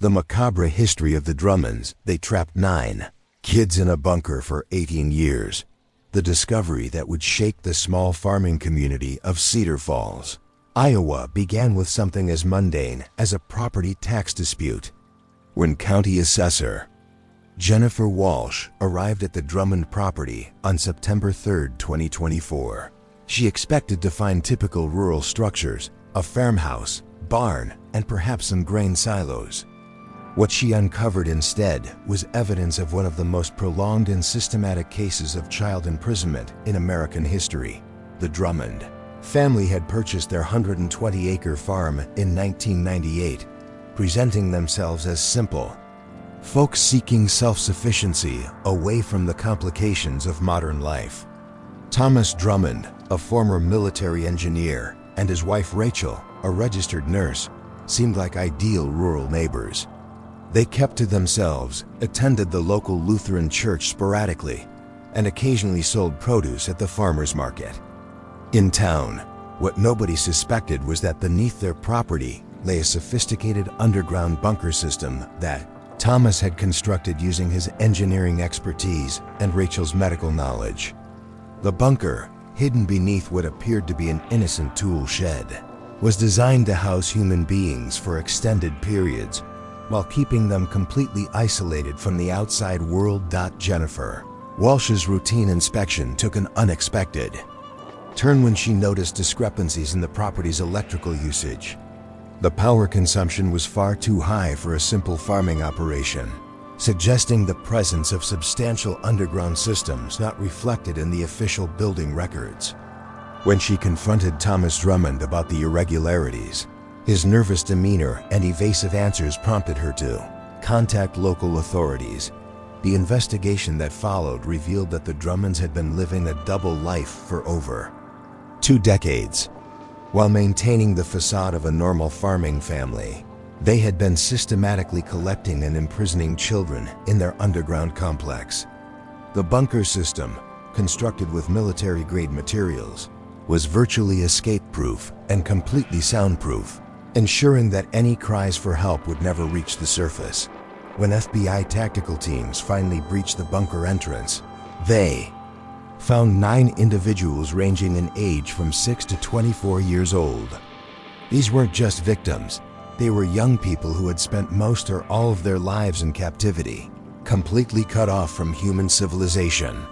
The macabre history of the Drummonds. They trapped 9 kids in a bunker for 18 years. The discovery that would shake the small farming community of Cedar Falls, Iowa began with something as mundane as a property tax dispute. When County Assessor Jennifer Walsh arrived at the Drummond property on September 3, 2024, she expected to find typical rural structures, a farmhouse, barn, and perhaps some grain silos. What she uncovered instead was evidence of one of the most prolonged and systematic cases of child imprisonment in American history. The Drummond family had purchased their 120-acre farm in 1998, presenting themselves as simple folks seeking self-sufficiency away from the complications of modern life. Thomas Drummond, a former military engineer, and his wife Rachel, a registered nurse, seemed like ideal rural neighbors. They kept to themselves, attended the local Lutheran church sporadically, and occasionally sold produce at the farmers market. In town, what nobody suspected was that beneath their property lay a sophisticated underground bunker system that Thomas had constructed using his engineering expertise and Rachel's medical knowledge. The bunker, hidden beneath what appeared to be an innocent tool shed, was designed to house human beings for extended periods, while keeping them completely isolated from the outside world. Jennifer Walsh's routine inspection took an unexpected turn when she noticed discrepancies in the property's electrical usage. The power consumption was far too high for a simple farming operation, suggesting the presence of substantial underground systems not reflected in the official building records. When she confronted Thomas Drummond about the irregularities, his nervous demeanor and evasive answers prompted her to contact local authorities. The investigation that followed revealed that the Drummonds had been living a double life for over 2 decades. While maintaining the facade of a normal farming family, they had been systematically collecting and imprisoning children in their underground complex. The bunker system, constructed with military-grade materials, was virtually escape-proof and completely soundproof, ensuring that any cries for help would never reach the surface. When FBI tactical teams finally breached the bunker entrance, they found 9 individuals ranging in age from 6 to 24 years old. These weren't just victims, they were young people who had spent most or all of their lives in captivity, completely cut off from human civilization.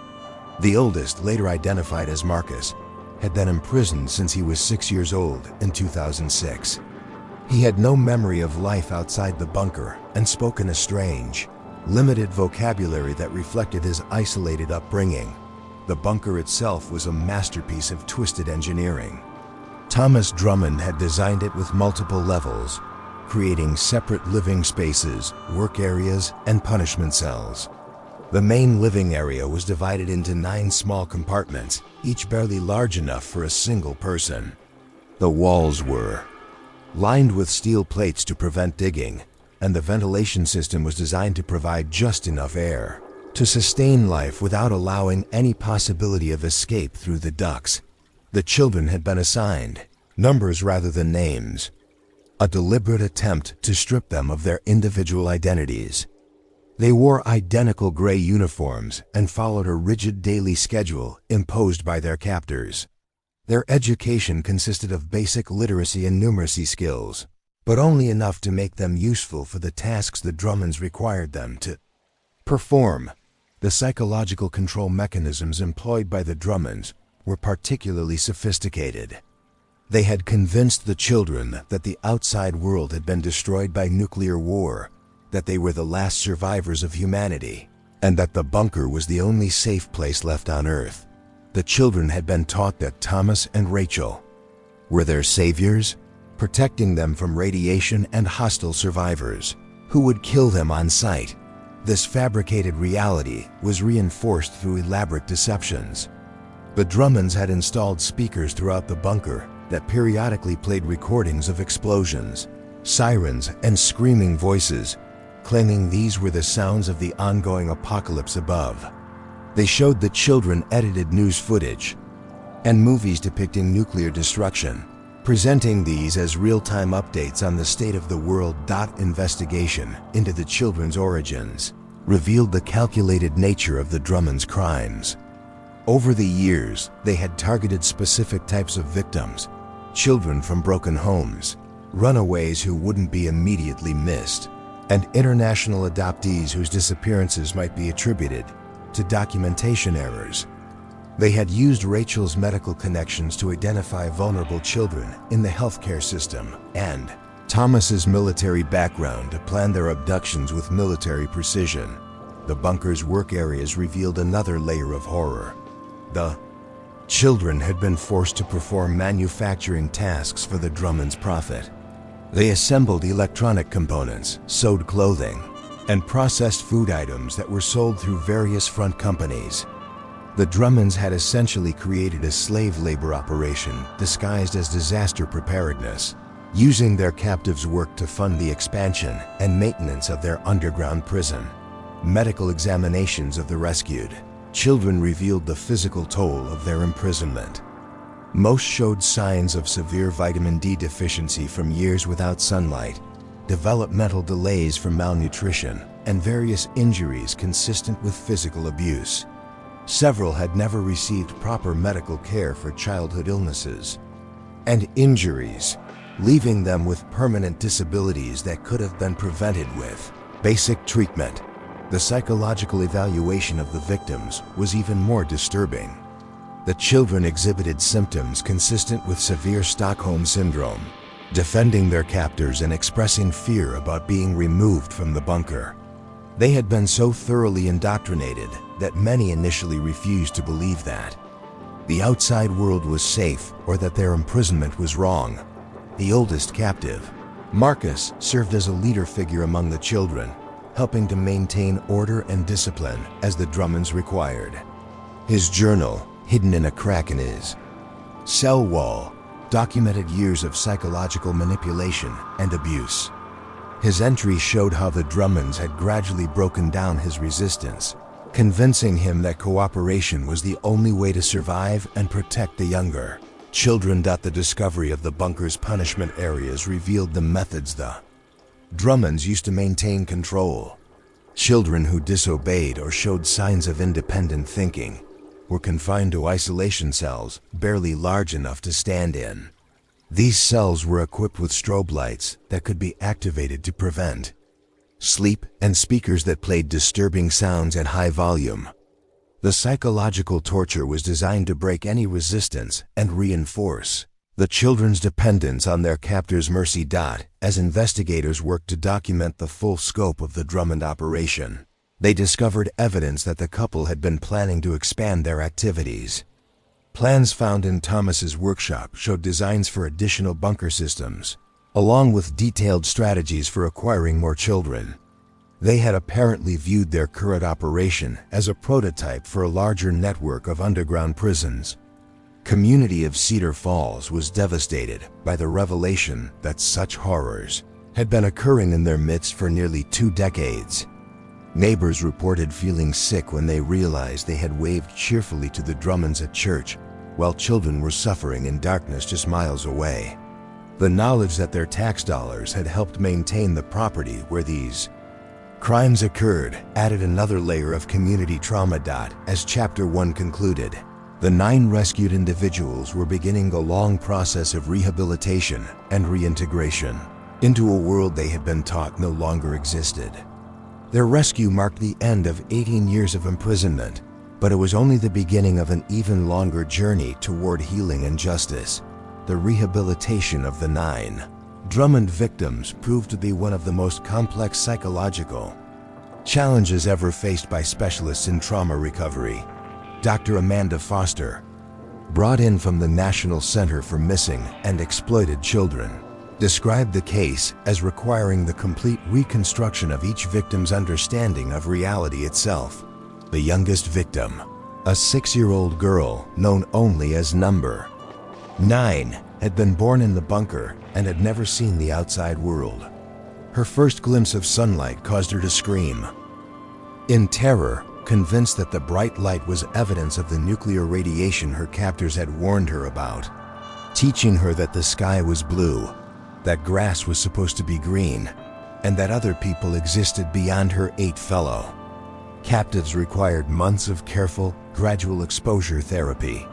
The oldest, later identified as Marcus, had been imprisoned since he was 6 years old in 2006. He had no memory of life outside the bunker and spoke in a strange, limited vocabulary that reflected his isolated upbringing. The bunker itself was a masterpiece of twisted engineering. Thomas Drummond had designed it with multiple levels, creating separate living spaces, work areas, and punishment cells. The main living area was divided into 9 small compartments, each barely large enough for a single person. The walls were lined with steel plates to prevent digging, and the ventilation system was designed to provide just enough air to sustain life without allowing any possibility of escape through the ducts. The children had been assigned numbers rather than names, a deliberate attempt to strip them of their individual identities. They wore identical gray uniforms and followed a rigid daily schedule imposed by their captors. Their education consisted of basic literacy and numeracy skills, but only enough to make them useful for the tasks the Drummonds required them to perform. The psychological control mechanisms employed by the Drummonds were particularly sophisticated. They had convinced the children that the outside world had been destroyed by nuclear war, that they were the last survivors of humanity, and that the bunker was the only safe place left on Earth. The children had been taught that Thomas and Rachel were their saviors, protecting them from radiation and hostile survivors who would kill them on sight. This fabricated reality was reinforced through elaborate deceptions. The Drummonds had installed speakers throughout the bunker that periodically played recordings of explosions, sirens, and screaming voices, claiming these were the sounds of the ongoing apocalypse above. They showed the children edited news footage and movies depicting nuclear destruction, presenting these as real-time updates on the state of the world. Investigation into the children's origins revealed the calculated nature of the Drummonds' crimes. Over the years, they had targeted specific types of victims: children from broken homes, runaways who wouldn't be immediately missed, and international adoptees whose disappearances might be attributed to documentation errors. They had used Rachel's medical connections to identify vulnerable children in the healthcare system and Thomas's military background to plan their abductions with military precision. The bunker's work areas revealed another layer of horror. The children had been forced to perform manufacturing tasks for the Drummonds' profit. They assembled electronic components, sewed clothing, and processed food items that were sold through various front companies. The Drummonds had essentially created a slave labor operation disguised as disaster preparedness, using their captives' work to fund the expansion and maintenance of their underground prison. Medical examinations of the rescued children revealed the physical toll of their imprisonment. Most showed signs of severe vitamin D deficiency from years without sunlight, developmental delays from malnutrition, and various injuries consistent with physical abuse. Several had never received proper medical care for childhood illnesses and injuries, leaving them with permanent disabilities that could have been prevented with basic treatment. The psychological evaluation of the victims was even more disturbing. The children exhibited symptoms consistent with severe Stockholm Syndrome, defending their captors and expressing fear about being removed from the bunker. They had been so thoroughly indoctrinated that many initially refused to believe that the outside world was safe or that their imprisonment was wrong. The oldest captive, Marcus, served as a leader figure among the children, helping to maintain order and discipline as the Drummonds required. His journal, hidden in a crack in his cell wall, documented years of psychological manipulation and abuse. His entry showed how the Drummonds had gradually broken down his resistance, convincing him that cooperation was the only way to survive and protect the younger children. The discovery of the bunker's punishment areas revealed the methods the Drummonds used to maintain control. Children who disobeyed or showed signs of independent thinking were confined to isolation cells barely large enough to stand in. These cells were equipped with strobe lights that could be activated to prevent sleep and speakers that played disturbing sounds at high volume. The psychological torture was designed to break any resistance and reinforce the children's dependence on their captors' mercy. As investigators worked to document the full scope of the Drummond operation, they discovered evidence that the couple had been planning to expand their activities. Plans found in Thomas's workshop showed designs for additional bunker systems, along with detailed strategies for acquiring more children. They had apparently viewed their current operation as a prototype for a larger network of underground prisons. Community of Cedar Falls was devastated by the revelation that such horrors had been occurring in their midst for nearly 2 decades. Neighbors reported feeling sick when they realized they had waved cheerfully to the Drummonds at church, while children were suffering in darkness just miles away. The knowledge that their tax dollars had helped maintain the property where these crimes occurred added another layer of community trauma. As Chapter 1 concluded, the 9 rescued individuals were beginning a long process of rehabilitation and reintegration into a world they had been taught no longer existed. Their rescue marked the end of 18 years of imprisonment, but it was only the beginning of an even longer journey toward healing and justice. The rehabilitation of the 9 Drummond victims proved to be one of the most complex psychological challenges ever faced by specialists in trauma recovery. Dr. Amanda Foster, brought in from the National Center for Missing and Exploited Children, described the case as requiring the complete reconstruction of each victim's understanding of reality itself. The youngest victim, a 6-year-old girl known only as Number 9, had been born in the bunker and had never seen the outside world. Her first glimpse of sunlight caused her to scream. In terror, convinced that the bright light was evidence of the nuclear radiation her captors had warned her about, teaching her that the sky was blue, that grass was supposed to be green, and that other people existed beyond her 8 fellow captives required months of careful, gradual exposure therapy.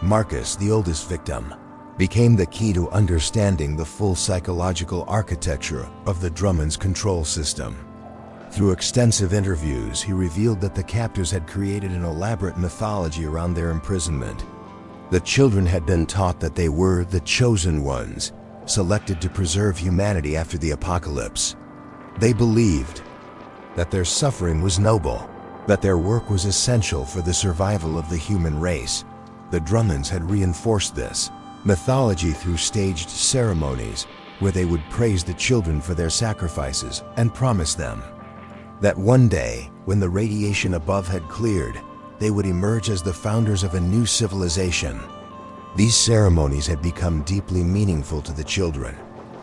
Marcus, the oldest victim, became the key to understanding the full psychological architecture of the Drummonds control system. Through extensive interviews, he revealed that the captors had created an elaborate mythology around their imprisonment. The children had been taught that they were the chosen ones, selected to preserve humanity after the apocalypse. They believed that their suffering was noble, that their work was essential for the survival of the human race. The Drummonds had reinforced this mythology through staged ceremonies where they would praise the children for their sacrifices and promise them that one day, when the radiation above had cleared, they would emerge as the founders of a new civilization. These ceremonies had become deeply meaningful to the children,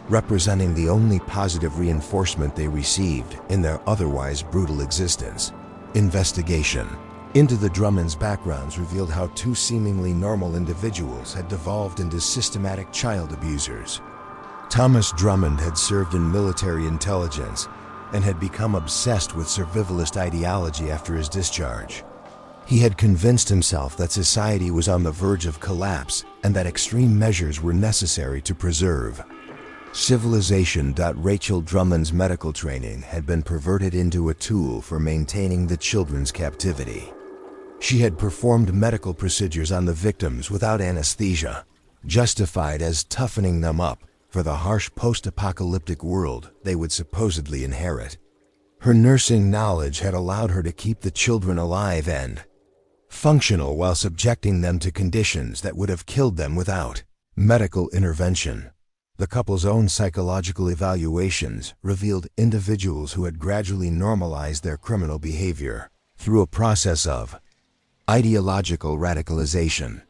representing the only positive reinforcement they received in their otherwise brutal existence. Investigation into the Drummonds' backgrounds revealed how 2 seemingly normal individuals had devolved into systematic child abusers. Thomas Drummond had served in military intelligence and had become obsessed with survivalist ideology after his discharge. He had convinced himself that society was on the verge of collapse and that extreme measures were necessary to preserve civilization. Rachel Drummond's medical training had been perverted into a tool for maintaining the children's captivity. She had performed medical procedures on the victims without anesthesia, justified as toughening them up for the harsh post-apocalyptic world they would supposedly inherit. Her nursing knowledge had allowed her to keep the children alive and functional while subjecting them to conditions that would have killed them without medical intervention. The couple's own psychological evaluations revealed individuals who had gradually normalized their criminal behavior through a process of ideological radicalization.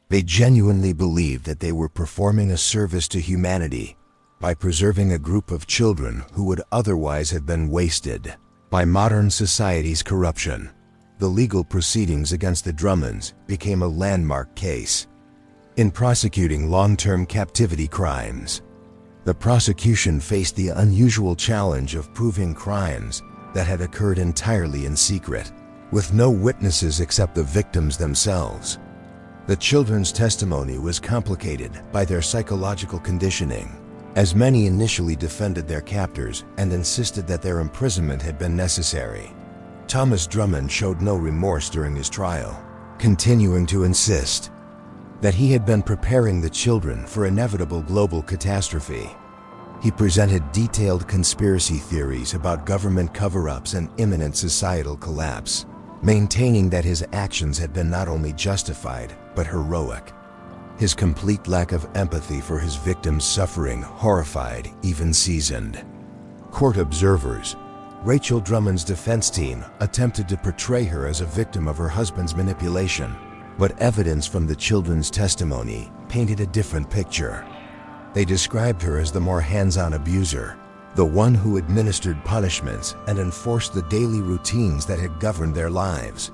They genuinely believed that they were performing a service to humanity by preserving a group of children who would otherwise have been wasted by modern society's corruption. The legal proceedings against the Drummonds became a landmark case in prosecuting long-term captivity crimes. The prosecution faced the unusual challenge of proving crimes that had occurred entirely in secret, with no witnesses except the victims themselves. The children's testimony was complicated by their psychological conditioning, as many initially defended their captors and insisted that their imprisonment had been necessary. Thomas Drummond showed no remorse during his trial, continuing to insist that he had been preparing the children for inevitable global catastrophe. He presented detailed conspiracy theories about government cover-ups and imminent societal collapse, maintaining that his actions had been not only justified but heroic. His complete lack of empathy for his victims' suffering horrified even seasoned court observers. Rachel Drummond's defense team attempted to portray her as a victim of her husband's manipulation, but evidence from the children's testimony painted a different picture. They described her as the more hands-on abuser, the one who administered punishments and enforced the daily routines that had governed their lives.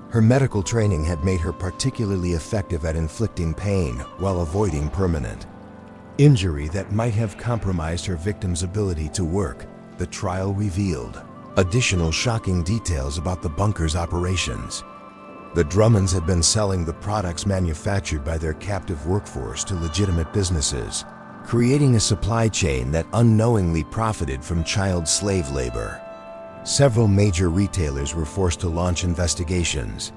Her medical training had made her particularly effective at inflicting pain while avoiding permanent injury that might have compromised her victim's ability to work. The trial revealed additional shocking details about the bunker's operations. The Drummonds had been selling the products manufactured by their captive workforce to legitimate businesses, creating a supply chain that unknowingly profited from child slave labor. Several major retailers were forced to launch investigations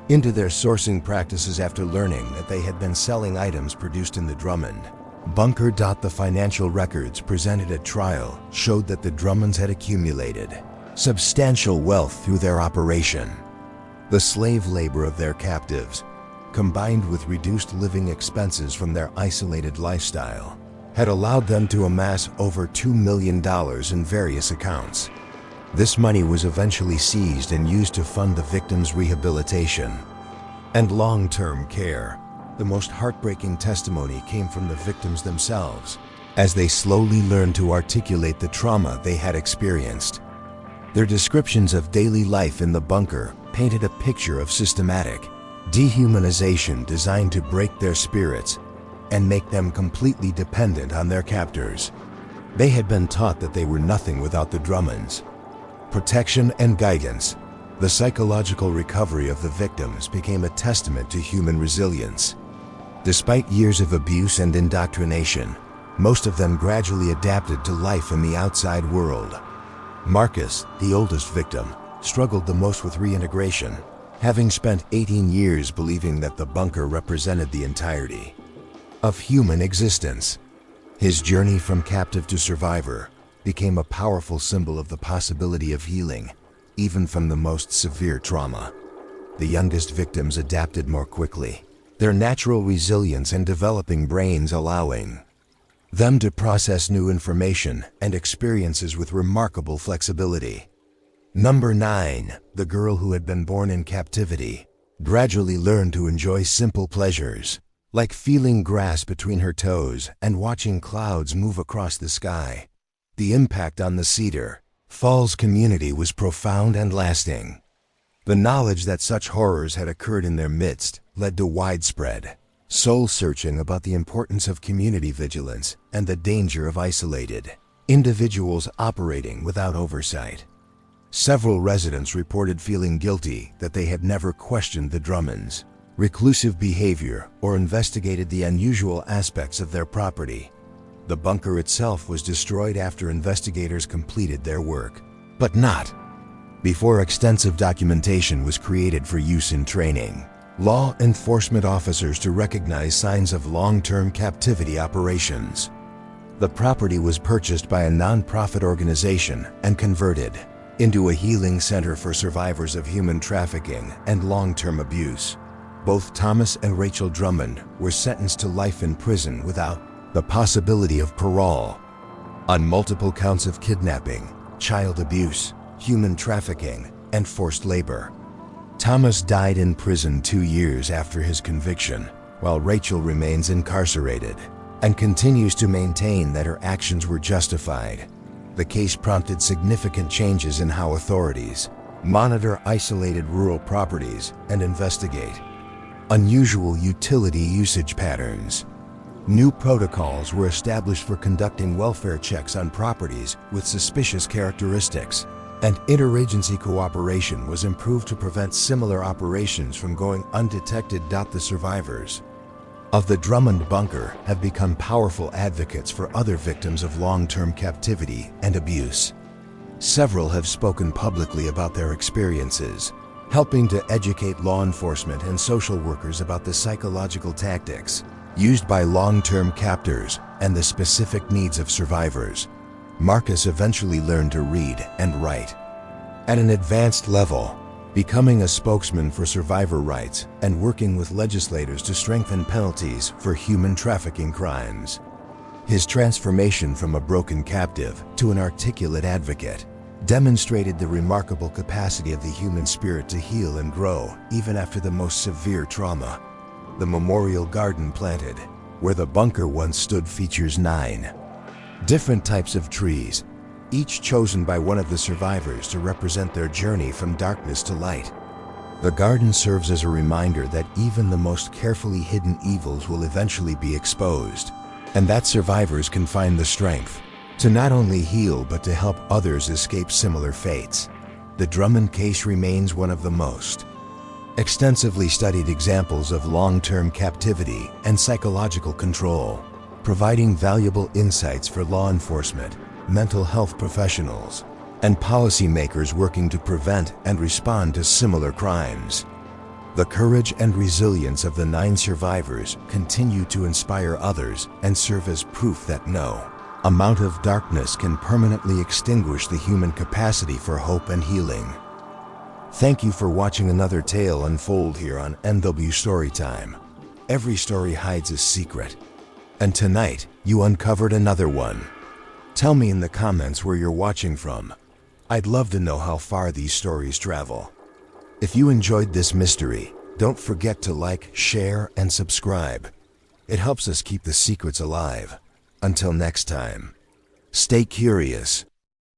into their sourcing practices after learning that they had been selling items produced in the Drummond bunker. The financial records presented at trial showed that the Drummonds had accumulated substantial wealth through their operation. The slave labor of their captives, combined with reduced living expenses from their isolated lifestyle, had allowed them to amass over $2 million in various accounts. This money was eventually seized and used to fund the victims' rehabilitation and long-term care. The most heartbreaking testimony came from the victims themselves, as they slowly learned to articulate the trauma they had experienced. Their descriptions of daily life in the bunker painted a picture of systematic dehumanization designed to break their spirits and make them completely dependent on their captors. They had been taught that they were nothing without the Drummonds. Protection and guidance. The psychological recovery of the victims became a testament to human resilience. Despite years of abuse and indoctrination, most of them gradually adapted to life in the outside world. Marcus, the oldest victim, struggled the most with reintegration, having spent 18 years believing that the bunker represented the entirety of human existence. His journey from captive to survivor became a powerful symbol of the possibility of healing, even from the most severe trauma. The youngest victims adapted more quickly, their natural resilience and developing brains allowing them to process new information and experiences with remarkable flexibility. Number 9. The girl who had been born in captivity gradually learned to enjoy simple pleasures, like feeling grass between her toes and watching clouds move across the sky. The impact on the Cedar Falls community was profound and lasting. The knowledge that such horrors had occurred in their midst led to widespread soul-searching about the importance of community vigilance and the danger of isolated individuals operating without oversight. Several residents reported feeling guilty that they had never questioned the Drummonds' reclusive behavior or investigated the unusual aspects of their property. The bunker itself was destroyed after investigators completed their work, but not before extensive documentation was created for use in training law enforcement officers to recognize signs of long-term captivity operations. The property was purchased by a non-profit organization and converted into a healing center for survivors of human trafficking and long-term abuse. Both Thomas and Rachel Drummond were sentenced to life in prison without the possibility of parole on multiple counts of kidnapping, child abuse, human trafficking, and forced labor. Thomas died in prison 2 years after his conviction, while Rachel remains incarcerated and continues to maintain that her actions were justified. The case prompted significant changes in how authorities monitor isolated rural properties and investigate unusual utility usage patterns. New protocols were established for conducting welfare checks on properties with suspicious characteristics, and interagency cooperation was improved to prevent similar operations from going undetected. The survivors of the Drummond bunker have become powerful advocates for other victims of long-term captivity and abuse. Several have spoken publicly about their experiences, helping to educate law enforcement and social workers about the psychological tactics used by long-term captors and the specific needs of survivors. Marcus eventually learned to read and write at an advanced level, becoming a spokesman for survivor rights and working with legislators to strengthen penalties for human trafficking crimes. His transformation from a broken captive to an articulate advocate demonstrated the remarkable capacity of the human spirit to heal and grow even after the most severe trauma. The memorial garden planted where the bunker once stood features 9 different types of trees, each chosen by one of the survivors to represent their journey from darkness to light. The garden serves as a reminder that even the most carefully hidden evils will eventually be exposed, and that survivors can find the strength to not only heal but to help others escape similar fates. The Drummond case remains one of the most extensively studied examples of long-term captivity and psychological control, providing valuable insights for law enforcement, mental health professionals, and policymakers working to prevent and respond to similar crimes. The courage and resilience of the 9 survivors continue to inspire others and serve as proof that no amount of darkness can permanently extinguish the human capacity for hope and healing. Thank you for watching another tale unfold here on NW Storytime. Every story hides a secret, and tonight you uncovered another one. Tell me in the comments where you're watching from. I'd love to know how far these stories travel. If you enjoyed this mystery, don't forget to like, share, and subscribe. It helps us keep the secrets alive. Until next time, stay curious.